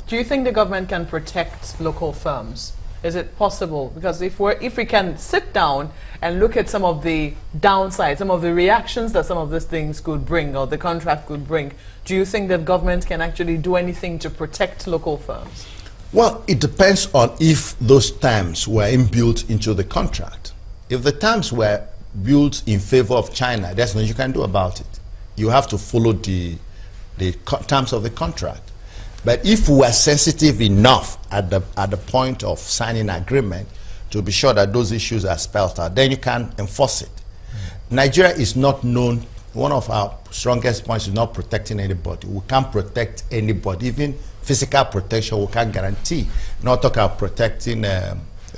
Do you think the government can protect local firms? Is it possible? Because if we can sit down and look at some of the downsides, some of the reactions that some of these things could bring or the contract could bring, do you think that government can actually do anything to protect local firms? Well, it depends on if those terms were inbuilt into the contract. If the terms were built in favor of China, there's nothing you can do about it. You have to follow the terms of the contract. But if we are sensitive enough at the point of signing agreement to be sure that those issues are spelled out, then you can enforce it. Nigeria is not known, one of our strongest points is not protecting anybody. We can't protect anybody, even physical protection we can't guarantee. Not talk about protecting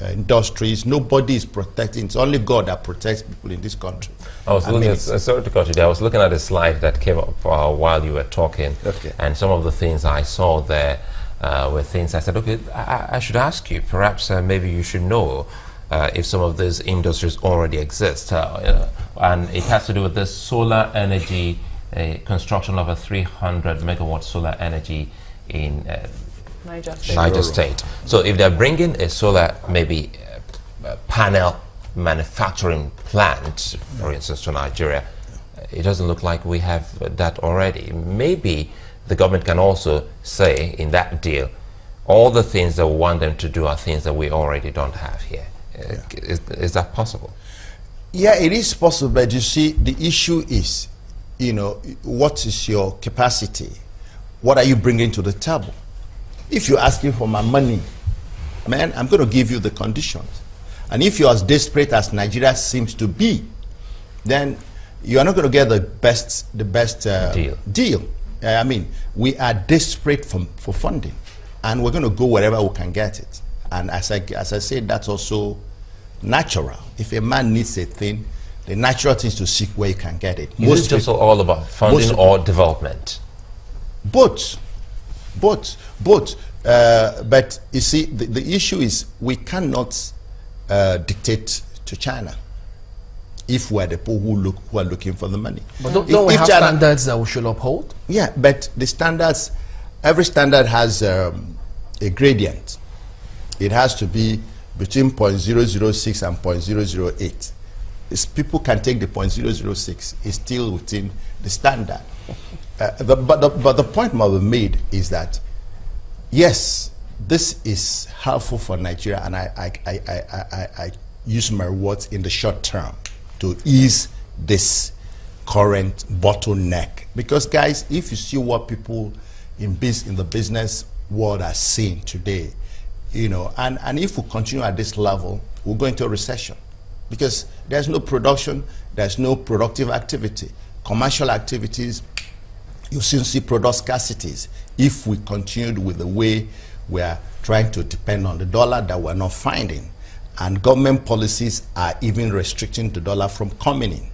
industries. Nobody is protecting. It's only God that protects people in this country. I was looking at, sorry to cut you there, I was looking at a slide that came up while you were talking, and some of the things I saw there were things I said, okay, I should ask you, perhaps maybe you should know if some of these industries already exist. And it has to do with this solar energy, construction of a 300 megawatt solar energy in Niger State. So if they're bringing a solar, maybe panel manufacturing plant, for instance, to Nigeria, it doesn't look like we have that already. Maybe the government can also say in that deal, all the things that we want them to do are things that we already don't have here. Is that possible? Yeah, it is possible, but you see, the issue is, what is your capacity? What are you bringing to the table? If you're asking for my money, man, I'm going to give you the conditions. And if you're as desperate as Nigeria seems to be, then you are not going to get the best deal. I mean, we are desperate for funding, and we're going to go wherever we can get it. And as I said, that's also natural. If a man needs a thing, the natural thing is to seek where you can get it. Is it just all about funding or development? Both. But you see, the issue is we cannot dictate to China if we're the people who are looking for the money. But don't we have China, standards that we should uphold? Yeah, but the standards, every standard has a gradient. It has to be between 0.006 and 0.008. People can take the 0.006. It's still within the standard. But the point Marvel made is that, yes, this is helpful for Nigeria, and I use my words in the short term to ease this current bottleneck. Because, guys, if you see what people in the business world are seeing today, and if we continue at this level, we'll go into a recession. Because there's no production, there's no productive activity. Commercial activities, you soon see product scarcities if we continued with the way we are trying to depend on the dollar that we're not finding. And government policies are even restricting the dollar from coming in,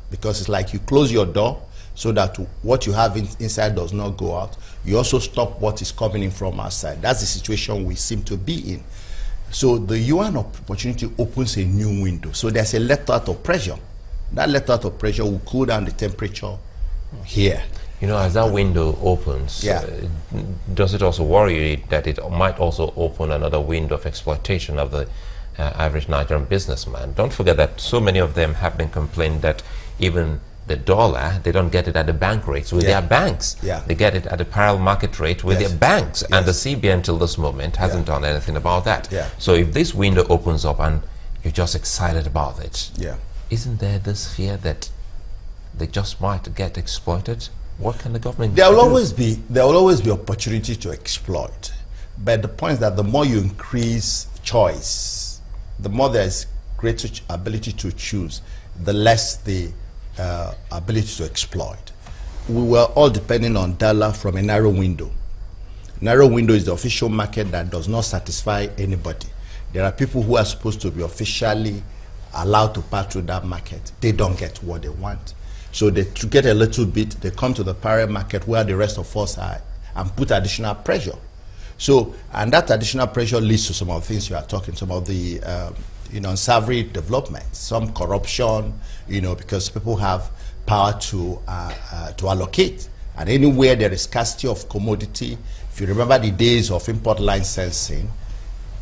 because it's like you close your door so that what you have inside does not go out. You also stop what is coming in from outside. That's the situation we seem to be in. So the yuan opportunity opens a new window. So there's a let out of pressure. That let out of pressure will cool down the temperature here. As that window opens, does it also worry you that it might also open another window of exploitation of the average Nigerian businessman? Don't forget that so many of them have been complaining that even the dollar, they don't get it at the bank rates with their banks. They get it at the parallel market rate with their banks. And the CBN till this moment hasn't done anything about that. So if this window opens up and you're just excited about it, isn't there this fear that they just might get exploited? What can the government do? There will always be opportunity to exploit. But the point is that the more you increase choice, the more there's greater ability to choose, the less the ability to exploit. We were all depending on dollar from a narrow window. Narrow window is the official market that does not satisfy anybody. There are people who are supposed to be officially allowed to pass through that market. They don't get what they want. So to get a little bit, they come to the parallel market where the rest of us are and put additional pressure. So, and that additional pressure leads to some of the things you are talking, some of the unsavory developments, some corruption, because people have power to allocate. And anywhere there is scarcity of commodity, If you remember the days of import licensing,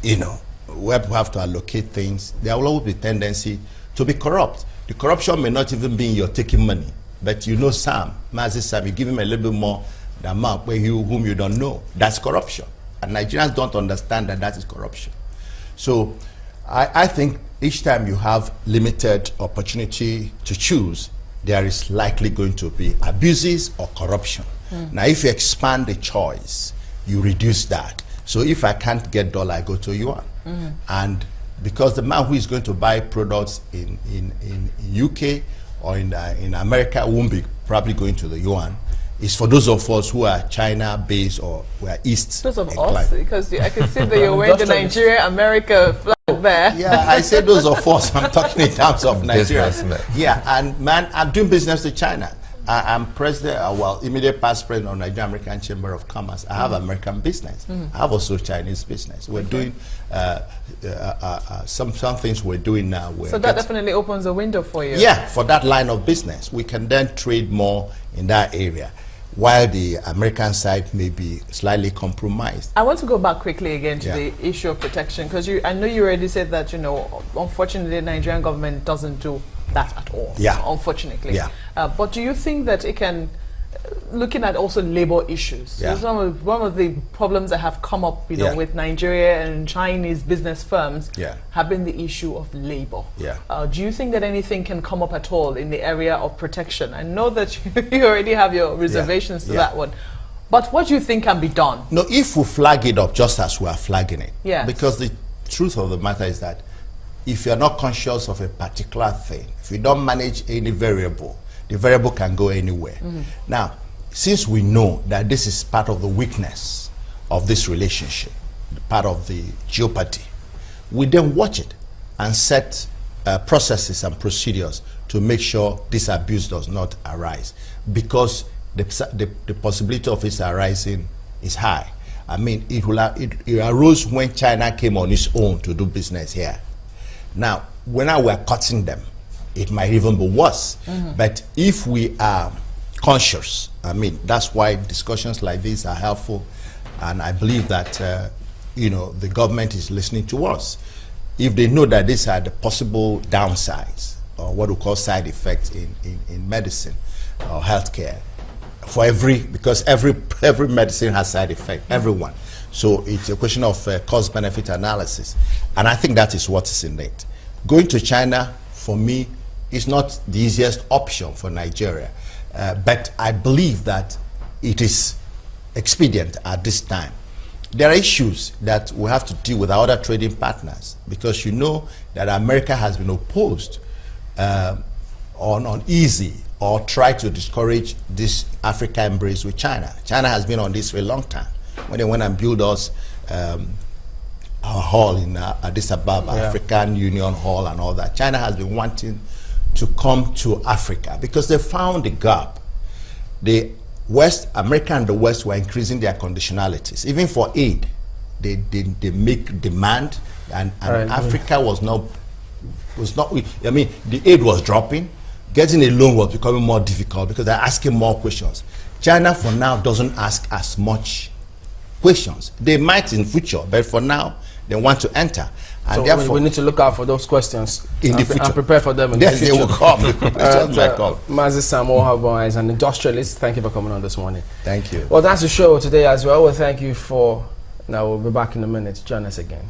you know, where people have to allocate things, there will always be tendency to be corrupt. The corruption may not even be in your taking money, but you know Mazi Sam, you give him a little bit more than Mark, whom you don't know. That's corruption. And Nigerians don't understand that that is corruption. So I think each time you have limited opportunity to choose, there is likely going to be abuses or corruption. Now, if you expand the choice, you reduce that. So if I can't get dollar, I go to yuan. And because the man who is going to buy products in UK or in America won't be probably going to the yuan, it's for those of us who are China-based or who are East. Those of us, because I can see that you're wearing the Nigeria-America flag there. Yeah, I say those of us. I'm talking in terms of Nigeria. Yeah, and man, I'm doing business with China. I'm president, immediate past president of Nigerian American Chamber of Commerce. I have American business. I have also Chinese business. We're doing some things we're doing now. So that definitely opens a window for you. Yeah, for that line of business. We can then trade more in that area, while the American side may be slightly compromised. I want to go back quickly again to the issue of protection, because I know you already said that, you know, unfortunately the Nigerian government doesn't do that at all. Yeah. Unfortunately. Yeah. But do you think that it can, looking at also labor issues, one of the problems that have come up, you know, with Nigeria and Chinese business firms have been the issue of labor. Do you think that anything can come up at all in the area of protection? I know that you already have your reservations to that one. But what do you think can be done? No, if we flag it up just as we are flagging it. Yeah. Because the truth of the matter is that if you're not conscious of a particular thing, if you don't manage any variable, the variable can go anywhere. Now, since we know that this is part of the weakness of this relationship, part of the jeopardy, we then watch it and set processes and procedures to make sure this abuse does not arise, because the possibility of it arising is high. I mean, it arose when China came on its own to do business here. Now, when we're cutting them, it might even be worse. But if we are conscious, I mean, that's why discussions like this are helpful. And I believe that, you know, the government is listening to us. If they know that these are the possible downsides, or what we call side effects in medicine or healthcare, because every medicine has side effect, everyone. So it's a question of cost-benefit analysis. And I think that is what is in it. Going to China, for me, is not the easiest option for Nigeria. But I believe that it is expedient at this time. There are issues that we have to deal with our other trading partners, because you know that America has been opposed on easy or try to discourage this Africa embrace with China. China has been on this for a long time. When they went and built us our hall in Addis Ababa, African Union Hall and all that, China has been wanting to come to Africa because they found the gap. The West, America and the West were increasing their conditionalities. Even for aid, they make demand, and Africa was not, I mean, the aid was dropping. Getting a loan was becoming more difficult because they're asking more questions. China for now doesn't ask as much questions. They might in future, but for now, they want to enter. And so therefore, we need to look out for those questions in the future and prepare for them in the future. They will come. Mazi Sam Ohuabunwa is an industrialist. Thank you for coming on this morning. Thank you. Well, that's the show today as well. Well, thank you for. Now we'll be back in a minute. Join us again.